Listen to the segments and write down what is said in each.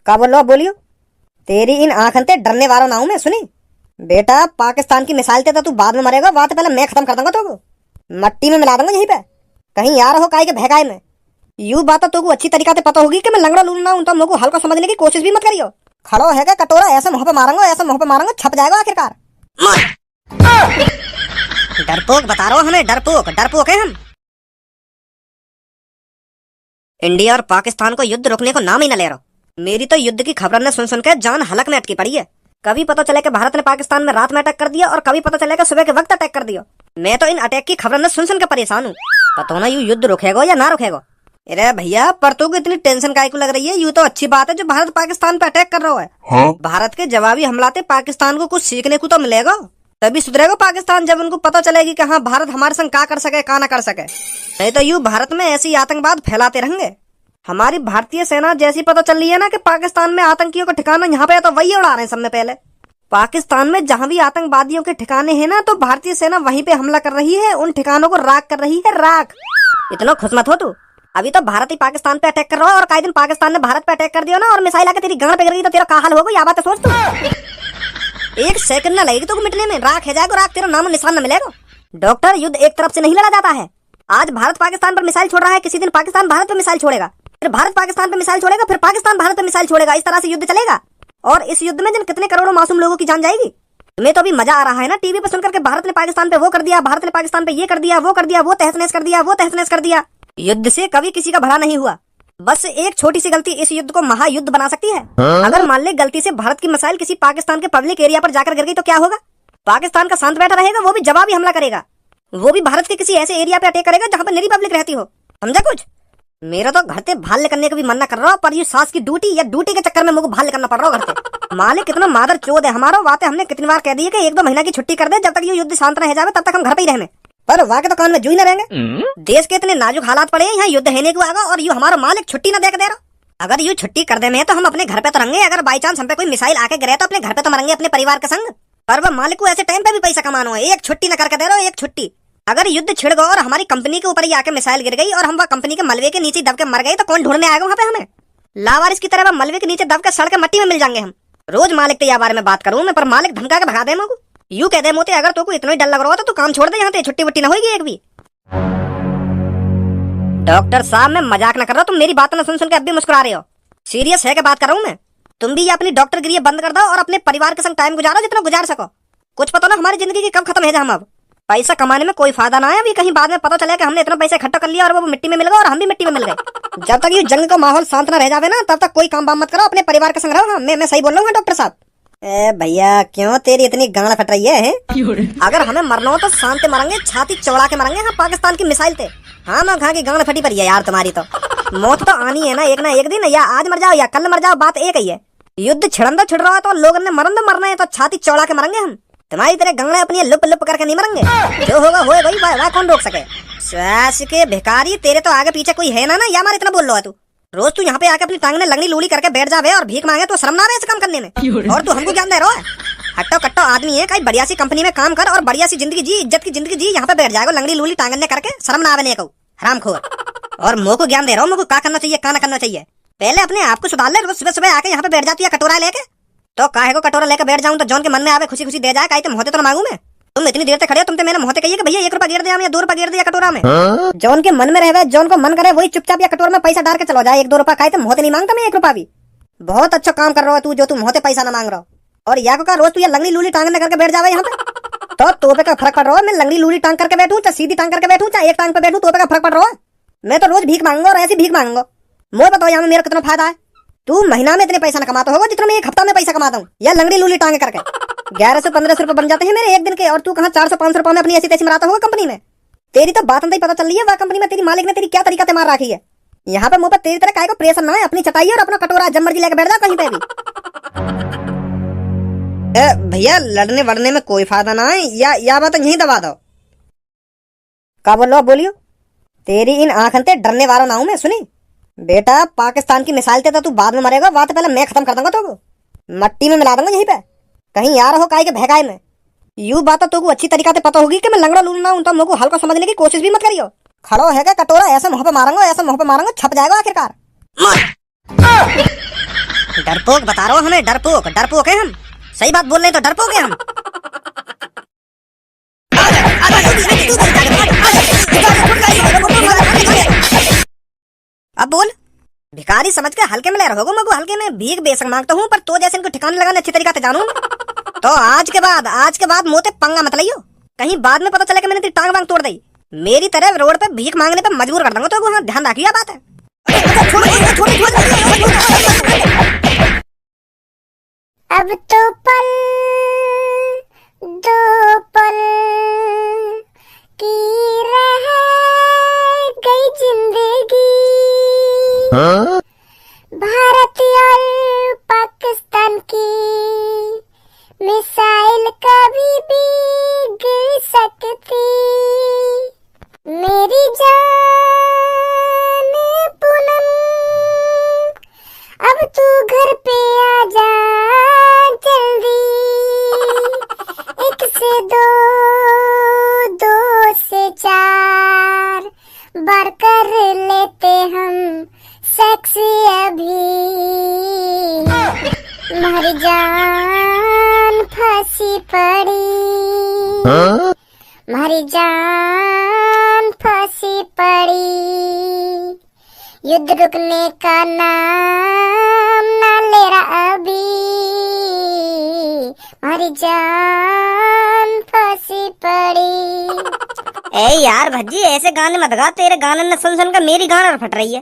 का बोलो बोलियो। तेरी इन आंखन ते डरने वाला ना हूं मैं सुनी। बेटा पाकिस्तान की मिसाइल ते तो तू बाद में मरेगा, वहां तो पहले मैं खत्म कर दूंगा तुमको, मट्टी में मिला दूंगा यहीं पे। कहीं यार हो काहे के भगाए में। यूं बात तो तुमको अच्छी तरीका से पता होगी कि मैं लंगड़ा लून ना हूं, तो मुझको हल्का समझने की कोशिश भी मत करियो। खड़ो है क्या कटोरा, ऐसे मुंह पे मारूंगा, ऐसे मुंह पे मारूंगा, छप जाएगा आखिरकार। डरपोक बता रहा हूं, हमें डरपोक डरपोक है हम। इंडिया और पाकिस्तान को युद्ध रोकने को नाम ही न ले रहा। मेरी तो युद्ध की खबर ने सुन सुन के जान हलक में अटकी पड़ी है। कभी पता चले कि भारत ने पाकिस्तान में रात में अटैक कर दिया और कभी पता चले कि सुबह के वक्त अटैक कर दिया। मैं तो इन अटैक की खबर ने सुन सुन के परेशान हूँ। पता ना यू युद्ध रुकेगा या ना रुकेगा। अरे भैया पर तो को इतनी टेंशन काहे को लग रही है। यू तो अच्छी बात है जो भारत पाकिस्तान पे अटैक कर रहा है। हाँ? भारत के जवाबी हमलाते पाकिस्तान को कुछ सीखने को तो मिलेगा, तभी सुधरेगा पाकिस्तान, जब उनको पता चलेगी कि हाँ भारत हमारे संग का कर सके का ना कर सके। नहीं तो यू भारत में ऐसी आतंकवाद फैलाते रहेंगे। हमारी भारतीय सेना जैसी पता चल रही है ना कि पाकिस्तान में आतंकियों का ठिकाना यहाँ पे, तो वही उड़ा रहे हैं सबसे पहले। पाकिस्तान में जहां भी आतंकवादियों के ठिकाने हैं ना, तो भारतीय सेना वहीं पे हमला कर रही है, उन ठिकानों को राख कर रही है, राख। इतना खुश मत हो तू। अभी तो भारत ही पाकिस्तान पे अटैक कर रहा है और कई दिन पाकिस्तान ने भारत पे अटैक कर दिया ना और मिसाइल आके तेरी गांड पे गिर गई तो तेरा क्या हाल होगा, या बात सोच तू। एक सेकंड ना लगेगी तो मिटने में, राख है जाएगा, राख तेरा नाम निशान न मिलेगा। डॉक्टर युद्ध एक तरफ से नहीं लड़ा जाता है। आज भारत पाकिस्तान पर मिसाइल छोड़ रहा है, किसी दिन पाकिस्तान भारत पे मिसाइल छोड़ेगा, फिर भारत पाकिस्तान पे मिसाइल छोड़ेगा, फिर पाकिस्तान भारत पे मिसाइल छोड़ेगा। इस तरह से युद्ध चलेगा और इस युद्ध में जिन कितने करोड़ों मासूम लोगों की जान जाएगी। तुम्हें तो अभी मजा आ रहा है ना टीवी पे सुनकर के भारत ने पाकिस्तान पे वो कर दिया, भारत ने पाकिस्तान पे ये कर दिया, वो कर दिया, वो तहस नहस कर दिया, वो तहस नहस कर दिया। युद्ध से कभी किसी का भला नहीं हुआ। बस एक छोटी सी गलती इस युद्ध को महायुद्ध बना सकती है। अगर मान ले गलती से भारत की मिसाइल किसी पाकिस्तान के पब्लिक एरिया पर जाकर गिर गई तो क्या होगा। पाकिस्तान का शांत बैठा रहेगा, वो भी जवाबी हमला करेगा, वो भी भारत के किसी ऐसे एरिया पे अटैक करेगा जहाँ पर निरी पब्लिक रहती हो। समझा कुछ। मेरा तो घर से भाल करने का भी मन न कर रहा, पर ये सास की ड्यूटी या ड्यूटी के चक्कर में मुझे भाल करना पड़ रहा है घर से। मालिक कितना मादर चोद है हमारा। बातें हमने कितनी बार कह दी है कि 1-2 महीना की छुट्टी कर दे, जब तक ये युद्ध शांत रह जाए तब तक हम घर पे ही रहने, पर वहाँ के तो कान में जू ही न रहेंगे। देश के इतने नाजुक हालात पड़े, यहाँ युद्ध होने को आगा और यू हमारा मालिक छुट्टी न दे रहा। अगर यू छुट्टी कर दे में तो हम अपने घर पे तो रहेंगे, अगर बाई चांस हम पे कोई मिसाइल आके गिरे तो अपने घर पे तो मरेंगे अपने परिवार के संग। पर वह मालिक को ऐसे टाइम पे भी पैसा कमाना है, एक छुट्टी न करके दे रहा हो, एक छुट्टी। अगर युद्ध छिड़ गया और हमारी कंपनी के ऊपर ही आके मिसाइल गिर गई और हम वह कंपनी के मलबे के नीचे दब के मर गए तो कौन ढूंढने आएगा वहाँ पे हमें। लावारिस की तरह वह मलबे के नीचे दब के सड़ के मट्टी में मिल जाएंगे हम। रोज मालिक के बारे में बात करूँ मैं, पर मालिक धमका के भगा दे मुझको। यू कह दे मोते अगर तो इतना ही डर लग रहा हो तो तू काम छोड़ दे, यहाँ पे छुट्टी वुट्टी न होगी एक भी। डॉक्टर साहब मैं मजाक न कर रहा, तुम मेरी बात न सुन सुन के अब भी मुस्कुरा रहे हो। सीरियस है क्या बात कर रहा हूँ मैं। तुम भी ये अपनी डॉक्टर गिरी बंद कर दो और अपने परिवार के संग टाइम गुजारो जितना गुजार सको। कुछ पता ना हमारी जिंदगी की कब खत्म है। हम अब पैसा कमाने में कोई फायदा ना है, अभी कहीं बाद में पता चले कि हमने इतना पैसा इकट्ठा कर लिया और वो मिट्टी में मिल गया और हम भी मिट्टी में मिल गए। जब तक ये जंग का माहौल शांत न रह जावे ना तब तक कोई काम बाम मत करो, अपने परिवार के संग रहो। मैं सही बोल रहा हूँ डॉक्टर साहब। भैया क्यों तेरी इतनी गांड फट रही है? अगर हमें मरना हो तो शांत मरेंगे, छाती चौड़ा के मरेंगे। हाँ पाकिस्तान की मिसाइल थे। हाँ मैं कहा की गांड फटी पड़ी है यार तुम्हारी तो। मौत तो आनी है ना एक दिन, या आज मर जाओ या कल मर जाओ, बात एक ही है। युद्ध छिड़न छिड़ रहा है तो लोगों ने मरना है तो छाती चौड़ा के मरेंगे हम। तुम्हारी तरह गंगड़े अपनी लुप लुप करके नहीं मरेंगे। जो होगा होए भाई, वह कौन रोक सके। श्वास के भिखारी तेरे तो आगे पीछे कोई है ना या मारे इतना बोल लो है तू। रोज तू यहाँ पे आके अपनी टांग में लंगड़ी लूली करके बैठ जावे और भीख मांगे तो शर्म ना आवे इस काम करने में। और तू हमको ज्ञान दे रहा है। हट्टो कट्टो आदमी है, कहीं बढ़िया सी कंपनी में काम कर और बढ़िया सी जिंदगी जी, इज्जत की जिंदगी जी, यहाँ पे बैठ जाएगा लंगड़ी लूली टांगने करके, शर्म ना आवे को हरामखोर। और मुँह को ज्ञान दे रहा हूँ, मुझको क्या करना चाहिए क्या ना करना चाहिए। पहले अपने आप को सुधार ले। रोज सुबह सुबह आके यहाँ पे बैठ जाती है कटोरा लेके, तो काहे को कटोरा लेकर बैठ जाऊं तो जौन के मन में आवे खुशी खुशी दे जाए। काहे तुम होते तो मांगू मैं। तुम इतनी देर तक खड़े हो, तुम तो मेरे मुंह कहिए कि भैया 1 रुपया गिर दे या 2 रुपया गिर दे कटोरा में। जौन के मन में रहे, जौन को मन करे वही चुपचाप या कटोरा में पैसा डाल के चलो जाए। 1-2 रुपया काहे तुम होते नहीं मांगता मैं 1 रुपया भी। बहुत अच्छा काम कर रहा है तू जो तुम होते पैसा ना मांग रहा हो। और या को रोज तू ये लंगड़ी लूली टांगने करके बैठ जावे यहाँ पे, तो पे का फर्क पड़ रहा है। मैं लंगड़ी लूली टांग करके बैठूं चाहे सीधी टांग करके बैठूं चाहे एक टांग पे बैठूं, तो पे का फर्क पड़ रहा है। मैं तो रोज भीख मांगूंगा और ऐसी भीख मांगूंगा। मुझे बताओ यहाँ में मेरा कितना फायदा है। तू महीना में इतने पैसा न कमाता होगा जितना मैं 1 हफ्ता में पैसा कमाता हूँ या लंगड़ी लूली टांगे करके। 1100-1500 रुपए बन जाते हैं मेरे एक दिन के, और तू कहाँ 400-500 रुपए में अपनी ऐसी तैसी मराता होगा कंपनी में। तेरी तो बात नहीं पता चल रही है। वह कंपनी में तेरी मालिक ने तेरी क्या तरीका से मार रखी है। यहाँ पे मुंह पर तेरी तरह काय को प्रेशर ना है। अपनी चटाई और अपना कटोरा जब मर्जी लेकर बैठ जा कहीं पे भी। भैया लड़ने वड़ने में कोई फायदा ना है, या बात यही दबा दो। का बोलो बोलियो। तेरी इन आंखन ते डरने वाला ना हूं मैं सुनी। बेटा पाकिस्तान की मिसाइल ते तो तू बाद में मरेगा, वहां तो पहले मैं खत्म कर दूंगा तुमको, मट्टी में मिला दूंगा यहीं पे। कहीं यार हो काहे के भगाए में। यू बात तो तुमको अच्छी तरीका से पता होगी कि मैं लंगड़ा लून ना हूं, तो मुझको हल्का समझने की कोशिश भी मत करियो। खड़ो है क्या कटोरा, ऐसे मुंह पे मारूंगा, ऐसे मुंह पे मारूंगा, छप जाएगा आखिरकार। डरपोक बता रहा हूँ हमें, डरपोक डरपोक है हम। सही बात बोल रहे हैं तो डरपोक है हम। अब बोल। भिखारी समझ के हल्के में ले रहोगे मगो, हल्के में भीख बेशक मांगता हूँ, पर तो जैसे इनको ठिकाने लगाने अच्छी तरीके से जानू। तो आज के बाद मोते पंगा मत लियो, कहीं बाद में पता चले कि मैंने तेरी टांग वांग तोड़ दी। मेरी तरह रोड पे भीख मांगने पे मजबूर कर दूंगा तो, हाँ ध्यान रखिए बात है। अब तो पल दो पल की रह गई जिंदगी। भारत और पाकिस्तान की मिसाइल कभी भी गिर सकती। मेरी जान पूनम अब तू घर पे आ जा जल्दी। एक से दो, दो से चार बार कर लेते हम सेक्स अभी। हमारी जान फंसी पड़ी, हमारी जान फंसी पड़ी। युद्ध रुकने का नाम ना ले रहा अभी। हमारी जान फंसी पड़ी। ए यार भज्जी ऐसे गाने मत गा, तेरे गाने न सुन सुन कर मेरी गाना फट रही है।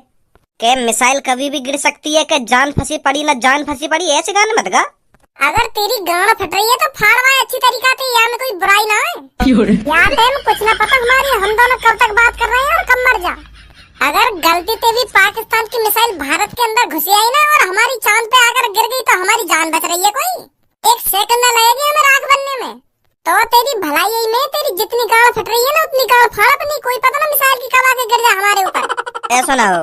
के मिसाइल कभी भी गिर सकती है, के जान फंसी पड़ी ना जान फंसी पड़ी, ऐसे गाने मत गा। अगर तेरी गाना फट रही है तो फाड़वाए अच्छी तरीका से, यहाँ में कोई बुराई ना है। यहाँ टाइम कुछ ना पता हमारी, हम दोनों कब तक बात कर रहे हैं और कब मर जा। अगर गलती से भी पाकिस्तान की मिसाइल भारत के अंदर घुसी आई ना और हमारी चांद पे अगर गिर गई तो हमारी जान बच रही है कोई? एक सेकंड न लगेगी हमें राख बनने में। तो तेरी भलाई में तेरी जितनी गाड़ फट रही है ना उतनी गाड़ फाड़ अपनी, कोई पता ना मिसाइल की कब आके गिर जाए हमारे ऊपर। ऐसा ना हो,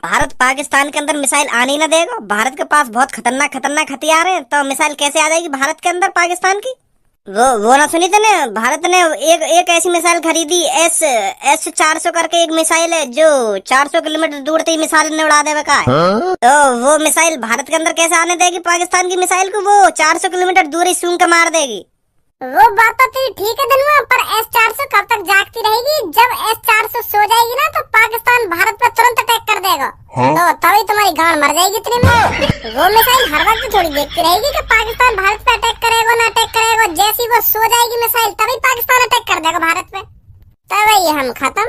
भारत पाकिस्तान के अंदर मिसाइल आने न देगा। भारत के पास बहुत खतरनाक हथियार हैं, तो मिसाइल कैसे आ जाएगी भारत के अंदर पाकिस्तान की? वो ना सुनी थे, भारत ने एक ऐसी मिसाइल खरीदी, एस 400 करके एक मिसाइल है जो 400 किलोमीटर दूर से मिसाइल ने उड़ा देवे का है। तो वो मिसाइल भारत के अंदर कैसे आने देगी पाकिस्तान की मिसाइल को? वो 400 किलोमीटर दूर ही सूंघ के मार देगी। वो बात तो तेरी ठीक है धनुआ, पर S-400 कब तक जागती रहेगी? जब S-400 सो जाएगी ना तो पाकिस्तान भारत पे तुरंत अटैक कर देगा। तो तभी तुम्हारी गांड मर जाएगी इतने में। वो मिसाइल हर वक्त थोड़ी देखती रहेगी कि पाकिस्तान भारत पे अटैक करेगा ना अटैक करेगा। जैसी वो सो जाएगी मिसाइल तभी पाकिस्तान अटैक कर देगा भारत पे, तभी हम खत्म।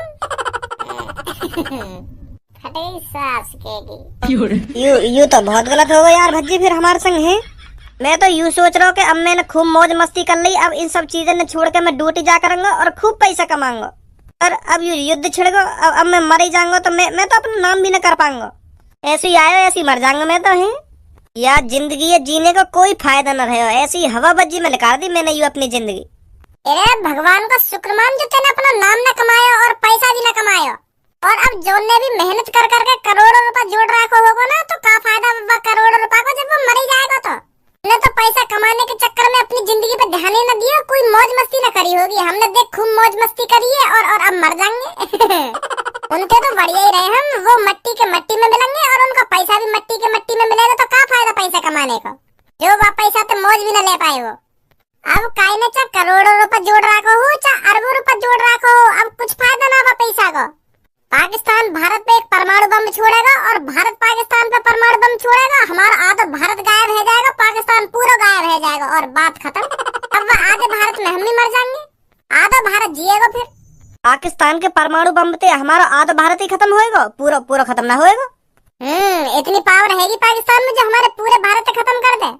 फटेगी सांस केगी। यू तो बहुत गलत होगा यार भज्जी, फिर हमारे संग है। मैं तो यूँ सोच रहा हूँ कि अब मैंने खूब मौज मस्ती कर ली, अब इन सब चीजें ने छोड़ के मैं ड्यूटी जा करूंगा और खूब पैसा कमाऊंगा। और अब युद्ध छिड़ेगा, अब मैं मर ही जाऊंगा तो मैं तो अपना नाम भी न कर पाऊंगा। ऐसे ही आयो ऐसे ही मर जाऊंगा मैं तो। है यार जिंदगी है, जीने का कोई फायदा न रहे। ऐसी ही हवा बज्जी में निकाल दी मैंने यू अपनी जिंदगी। अरे भगवान का शुक्र मान जो तेने अपना नाम न कमाया और पैसा भी न कमाया। और अब जोन ने भी मेहनत कर करके करोड़ों रुपए जोड़ रखा होगा ना तो क्या फायदा करोड़ों रुपए को जब वो मर ही जाएगा। तो ने तो पैसा कमाने के चक्कर में अपनी जिंदगी पे ध्यान ही न दिया, कोई मौज मस्ती न करी होगी। हमने देख खूब मौज मस्ती करी है और अब मर जाएंगे। उनके तो बढ़िया ही रहे हम, वो मट्टी के मट्टी में मिलेंगे और उनका पैसा भी मट्टी के मट्टी में मिलेगा। तो क्या फायदा पैसा कमाने का, जो वह पैसा तो मौज भी न ले पाए वो। अब काई ने चाहे करोड़ों रुपए जोड़ रखा हो चाहे अरबों रुपए जोड़ रखा हो, अब कुछ फायदा ना हुआ पैसा का। पाकिस्तान भारत पे एक परमाणु बम छोड़ेगा और भारत पाकिस्तान पे परमाणु बम छोड़ेगा, हमारा आधा भारत गायब हो जाएगा, पाकिस्तान पूरा गायब हो जाएगा और बात खत्म। अब वह आधे भारत में हम भी मर जाएंगे, आधा भारत जिएगा। फिर पाकिस्तान के परमाणु बम से हमारा आधा भारत ही खत्म होएगा, पूरा खत्म ना होएगा। इतनी पावर रहेगी पाकिस्तान में जो हमारे पूरे भारत को खत्म कर दे।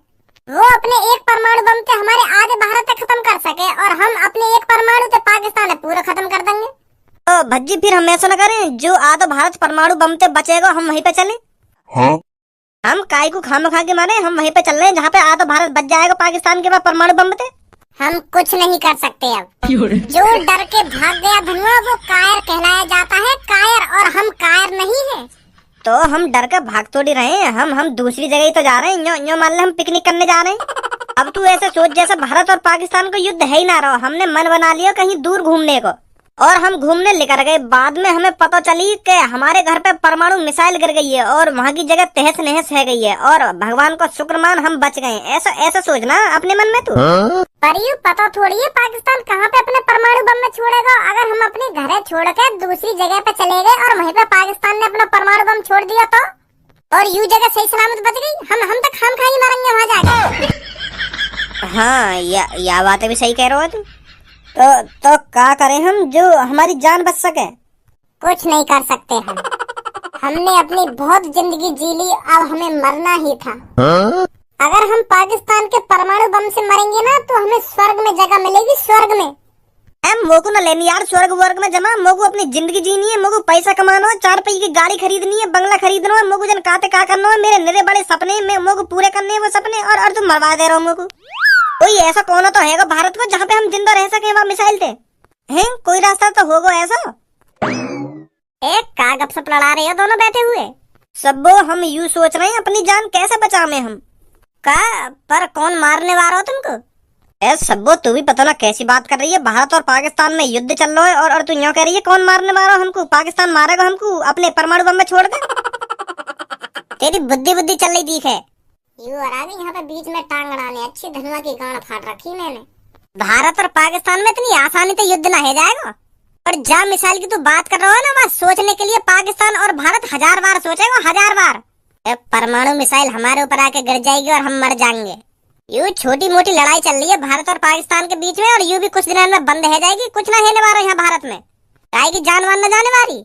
वो अपने एक परमाणु बम से हमारे आधे भारत को खत्म कर सके और हम अपने एक परमाणु से पाकिस्तान पूरा खत्म कर देंगे। तो भज्जी फिर हम ऐसा न करें, जो आधा भारत परमाणु बम से बचेगा हम वहीं पे चलें। हाँ? हम काय को खाम खा के मारे, हम वहीं पे चल रहे हैं जहाँ पे आधा भारत बच जाएगा पाकिस्तान के पास परमाणु बम से। हम कुछ नहीं कर सकते अब। जो डर के भाग गया धनुआ वो कायर कहलाया जाता है, कायर, और हम कायर नहीं हैं। तो हम डर के भाग थोड़ी रहे हैं, हम दूसरी जगह ही तो जा रहे हैं। यूँ मान ले हम पिकनिक करने जा रहे हैं। अब तू ऐसे सोच जैसे भारत और पाकिस्तान को युद्ध है ही ना रहा, हमने मन बना लिया कहीं दूर घूमने को। और हम घूमने लेकर गए। बाद में हमें पता चली कि हमारे घर पे परमाणु मिसाइल गिर गई है और वहाँ की जगह तहस नहस है गई है और भगवान का शुक्र मान हम बच गए। ऐसा ऐसा सोचना अपने मन में तू। पर यू पता थोड़ी है पाकिस्तान कहाँ पे अपने परमाणु बम में छोड़ेगा। अगर हम अपने घर छोड़ के दूसरी जगह पे चले गए और वहीं पे पाकिस्तान ने अपना परमाणु बम छोड़ दिया तो, और यू जगह सही सलामत बच गई, हम तो खाम खाई मरेंगे वहाँ जाके। हाँ या बातें भी सही कह रहे हो तुम। तो क्या करें हम जो हमारी जान बच सके। कुछ नहीं कर सकते हम। हमने अपनी बहुत जिंदगी जी ली, अब हमें मरना ही था। अगर हम पाकिस्तान के परमाणु बम से मरेंगे ना तो हमें स्वर्ग में जगह मिलेगी, स्वर्ग में। मोको न लेनी यार स्वर्ग वर्ग में जमा। मोको अपनी जिंदगी जीनी है, मोको पैसा कमाना है, 4 पहिए की गाड़ी खरीदनी है, बंगला खरीदना है, मोको जन काते का करना है, मेरे निरे बड़े सपने में मोको पूरे करने हैं वो सपने। और तुम मरवा दे रहे हो मोको। कोई ऐसा कोना तो है भारत को जहाँ पे हम जिंदा रह सके वहाँ मिसाइल थे हैं? कोई रास्ता तो होगा ऐसा। एक का गपशप लड़ा रहे हो दोनों बैठे हुए। सबो हम यूं सोच रहे हैं अपनी जान कैसे बचावे हम। का पर कौन मारने वाला हो तुमको? सब्बो तू भी पता ना कैसी बात कर रही है। भारत और पाकिस्तान में युद्ध चल रहा है और तू यूं कह रही है कौन मारने वाला हमको? पाकिस्तान मारेगा हमको अपने परमाणु बम में छोड़ के। तेरी बुद्धि चल रही दिख है। यू अरावी यहाँ पे बीच में टांग अड़ाने अच्छी धनुआ की गांड फाड़ रखी मैंने। भारत और पाकिस्तान में इतनी आसानी से युद्ध ना हो जाएगा। और जा मिसाइल की तू बात कर रहा हो ना, वहाँ सोचने के लिए पाकिस्तान और भारत 1000 बार सोचेगा, 1000 बार। परमाणु मिसाइल हमारे ऊपर आके गिर जाएगी और हम मर जाएंगे। यू छोटी मोटी लड़ाई चल रही है भारत और पाकिस्तान के बीच में और यू भी कुछ दिनों में बंद हो जाएगी। कुछ ना होने वाला यहाँ भारत में, काहे की जानवर न जाने वाली।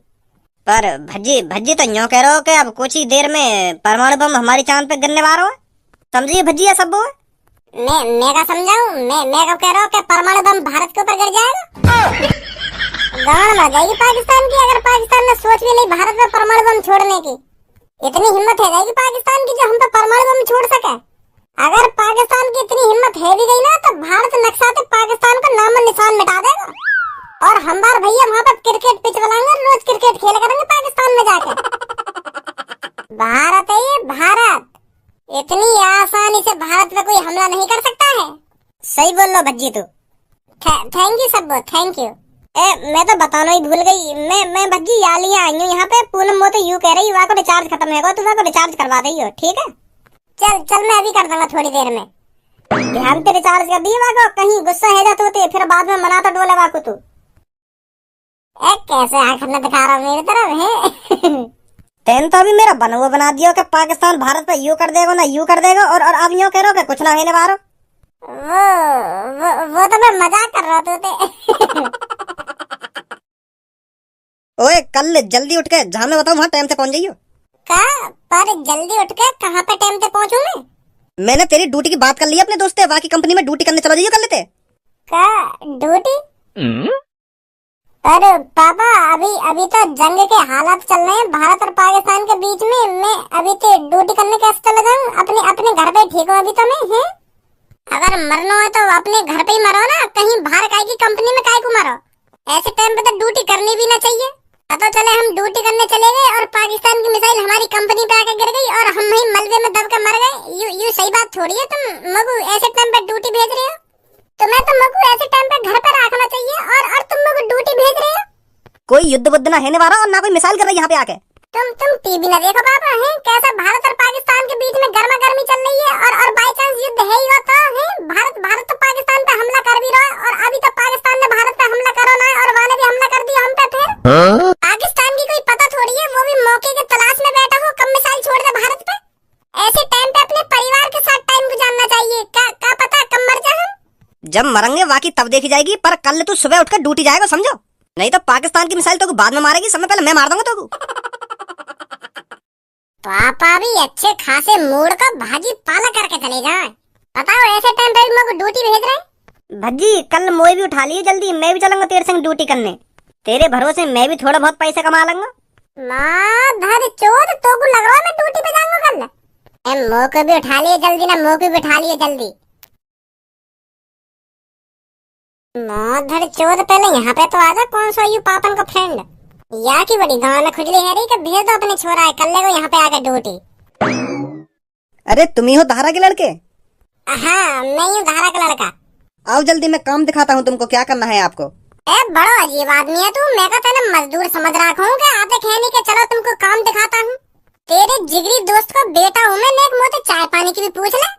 पर भज्जी तो यूं कह रहे हो कि अब कुछ ही देर में परमाणु बम हमारी चांद पे गिरने वाला है। समझिए भज्जी सब वो मैं क्या समझाऊं? मैं कब कह रहा हूँ कि परमाणु बम भारत के ऊपर गिर जाएगा। गांड मर जाएगी पाकिस्तान की अगर पाकिस्तान ने सोच भी नहीं भारत में परमाणु बम छोड़ने की। इतनी हिम्मत है जाएगी पाकिस्तान की जो हम पे परमाणु बम छोड़ सके। अगर पाकिस्तान की इतनी हिम्मत है भी गई ना तो भारत नक्शा पाकिस्तान का नामो निशान मिटा देगा। और हम बार भैया वहाँ पे क्रिकेट पिच बनाएंगे, रोज क्रिकेट खेल करेंगे पाकिस्तान में जाके। भारत है ये भारत, इतनी आसानी से भारत पे कोई हमला नहीं कर सकता है। सही बोल लो भज्जी तू। थैंक यू सबो, थैंक यू। मैं तो बताना ही भूल गई। मैं भज्जी यालियां आई हूँ यहाँ पे। पूनम वो तो यूं कह रही वहाँ को रिचार्ज खत्म है, तू वहाँ को रिचार्ज करवा दही हो। ठीक है चल मैं अभी कर दूंगा थोड़ी देर में। ध्यान पे रिचार्ज कर दिए वहाँ को, कहीं गुस्सा है जाते होते फिर बाद में मना तो डोले वहाँ को तू। कैसे आंख न दिखा रहा मेरी तरफ है। तेन तो अभी मेरा बनवा बना दिया कि पाकिस्तान भारत पे यू कर देगा ना यू कर देगा और अब यूं कह रहे हो कि कुछ ना होने वाला। वो तो मैं मजाक कर रहा था। ओए कल जल्दी उठ के जहाँ मैं बताऊँ वहाँ टाइम से पहुँच जाइयो। का पर जल्दी उठ के कहाँ पे टाइम से पहुँचूं मैं? मैंने तेरी ड्यूटी की बात कर ली अपने दोस्त से, बाकी कंपनी में ड्यूटी करने चलो जाइयो कर लेते। का ड्यूटी? पर पापा अभी तो जंग के हालात चल रहे हैं भारत और पाकिस्तान के बीच में। मैं अभी तो ड्यूटी करने कैसे चला जाऊँ? अपने घर पे ठीक हो अभी तो मैं है। अगर मरना है तो अपने घर पे ही मरो ना, कहीं बाहर काहे की कंपनी में काहे को मरो। ऐसे टाइम पे तो ड्यूटी करनी भी ना चाहिए। पता चले हम ड्यूटी करने चले गए और पाकिस्तान की मिसाइल हमारी कंपनी पे आके गिर गई और हम वहीं मलबे में दब के मर गए। यू सही बात थोड़ी है। तुम मगू ऐसे टाइम पे ड्यूटी भेज रहे हो, तुम्हें तो मगू ऐसे टाइम पे घर पे रखना चाहिए और तुम मगू ड्यूटी भेज रहे हो। कोई युद्ध बुद्ध ना होने वाला और ना कोई मिसाइल कर रही यहाँ पे आके। तुम टीवी ना देखो पापा है कैसा भारत और पाकिस्तान के बीच में गर्मा गर्मी चल रही है और बाई चांस युद्ध है ही होता है। भारत तो पाकिस्तान पे हमला कर भी रहा है और अभी तो पाकिस्तान ने भारत पे हमला करना है और वाले भी हमला कर दिया हम पे। फिर पाकिस्तान की कोई पता थोड़ी है, वो भी मौके की तलाश में बैठा हो कब मिसाइल छोड़ दे भारत पे। ऐसे टाइम पे अपने परिवार के साथ टाइम गुजारना चाहिए। क्या पता कब मर जाए हम। जब मरेंगे बाकी तब देखी जाएगी, पर कल तू सुबह उठकर ड्यूटी जाएगा समझो, नहीं तो पाकिस्तान की मिसाइल तो बाद में मारेगी, समय पहले मैं मार दूंगा तो। पापा भी अच्छे खासे मूड का भाजी पाला करके चले जाए। बताओ ऐसे टाइम पे मेरे को ड्यूटी भेज रहे। भज्जी कल मोए भी उठा लिए जल्दी, मैं भी चलूंगा तेरे संग ड्यूटी करने। तेरे भरोसे मैं भी थोड़ा बहुत पैसे कमा लूंगा। माँ धर चोद तो को लग रहा है मैं ड्यूटी पे जाऊंगा कल। मौके भी उठा लिए जल्दी ना, मौके भी उठा लिए जल्दी। धर चोद पहले यहाँ पे तो आजा। कौन सा यू पापन का फ्रेंड या की बड़ी गाँव में खुजली है रही कि भेज दो अपने छोरा है कल को यहाँ पे आकर ड्यूटी। अरे तुम ही हो धारा के लड़के? हाँ मैं हूँ धारा का लड़का। आओ जल्दी मैं काम दिखाता हूँ तुमको क्या करना है आपको। ए बड़ो अजीब आदमी है तू। मैं का तेने मजदूर समझ रखा हूँ कि आते कहने के चलो तुमको काम दिखाता हूँ। तेरे जिगरी दोस्त को बेटा हूँ मैं, नेक मोते चाय पानी की भी पूछ ले।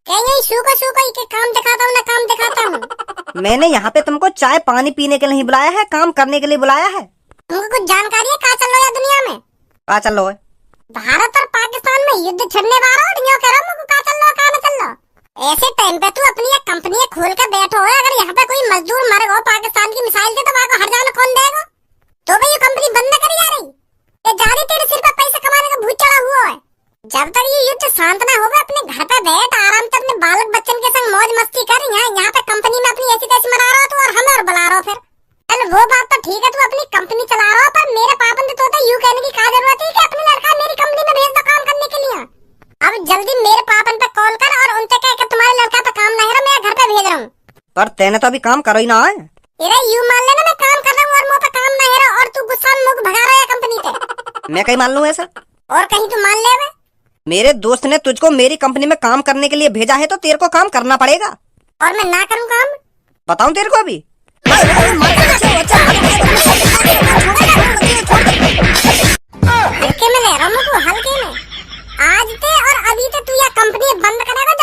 कहीं यही सूखो के काम दिखाता हूँ ना काम दिखाता हूँ। मैंने यहाँ पे तुमको चाय पानी पीने के लिए नहीं बुलाया है, काम करने के लिए बुलाया है। तुमको कुछ जानकारी है कहाँ चल रहा है दुनिया में? कहाँ चल रहा है? भारत और पाकिस्तान में युद्ध छिड़ने वाला और यूं कह रहा हूँ कहाँ चल रहा कहाँ न चल रहा। ऐसे टाइम पे तू अपनी एक कंपनी खोल कर बैठो है। अगर यहाँ पे कोई मजदूर मर गो पाकिस्तान की मिसाइल से तो वहाँ को हर जाना कौन देगा? तो भाई ये कंपनी बंद करी जा रही। ये ज्यादा तेरे सिर पे पैसे कमाने का भूत चढ़ा हुआ है। जब तक ये युद्ध शांत ना होगा अपने घर पे बैठ आराम से अपने बालक बच्चन के संग मौज मस्ती कर। यहाँ पे कंपनी में अपनी ऐसी तैसी मना रहा हो तो और हमें और बुला रहा हो फिर। चल वो बात तो ठीक है, तू अपनी कंपनी चला रहा हो, पर मेरे पापन तो होता यूं कहने की क्या जरूरत है कि अपने लड़का मेरी कंपनी में भेज दो काम करने के लिए। अब जल्दी मेरे पापन पे कॉल कर और उनसे कह कि तुम्हारे लड़का पे काम नहीं है, मैं घर पे भेज रहा हूँ। पर तेने तो अभी काम करो ही ना है। अरे यूं मान लेना मैं काम कर रहा हूँ और मुँह पे काम नहीं है और तू गुस्सा में मुझे भगा रहा है कंपनी से। मैं कहीं मान लूँ ऐसा? और कहीं तू मान ले। मेरे दोस्त ने तुझको मेरी कंपनी में काम करने के लिए भेजा है तो तेरे को काम करना पड़ेगा। और मैं ना करूँ काम? बताऊं तेरे को अभी? हल्के में ले रहा हूँ हल्के में। आज ते और अभी ते तू यह कंपनी बंद करेगा